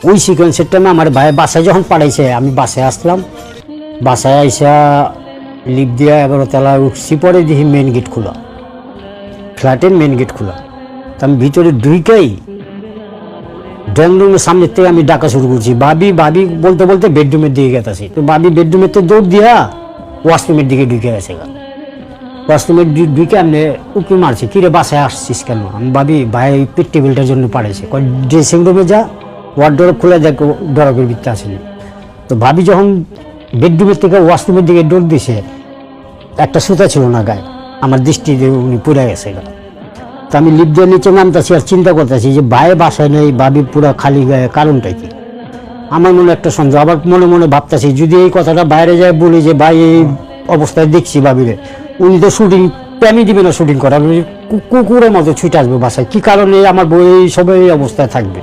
ওই সিকোয়েন্সের টাইমে আমার ভাই বাসায় যখন পাঠাইছে আমি বাসায় আসলাম, বাসায় আইসা লিফট দিয়া 11 তলা উঠছি, পরে দেখি মেন গেট খোলা, ফ্ল্যাটের মেন গেট খোলা। তো আমি ভিতরে ঢুকেই ড্রয়িং রুমের সামনের থেকে আমি ডাকা শুরু করছি, ভাবি ভাবি বলতে বলতে বেডরুমের দিকে গেতেছি। তো ভাবি বেডরুমের তো দৌড় দিয়া ওয়াশরুমের দিকে ঢুকে গেছে। ওয়াশরুমের ঢুকে আমি উঁকি মারছি, কিরে বাসায় আসছিস কেন? আমি ভাবি ভাই পিট টেবিলটার জন্য পাঠাইছে, ড্রেসিং রুমে যা ওয়ার্ডরোব খুলে দেখো ডরকের ভিতরে আসেনি। তো ভাবি যখন বেডরুমের থেকে ওয়াশরুমের দিকে দৌড় দিছে, একটা সুতা ছিল না গায়ে, আমার দৃষ্টি উনি পুড়ে গেছে। তো আমি লিফট দিয়ে নিচে নামতেছি আর চিন্তা করতেছি যে ভাই বাসায় নেই, ভাবি পুরো খালি গায়ে, কারণটা কি? আমার মনে একটা সন্দেহ, আবার মনে মনে ভাবতেছি যদি এই কথাটা বাইরে যায় বলি যে ভাই এই অবস্থায় দেখছি ভাবিরে, উনি তো শুটিং প্যানি দিবে না, শুটিং করা কুকুরের মতো ছুটে আসবে বাসায়, কি কারণে আমার বই সবাই এই অবস্থায় থাকবে।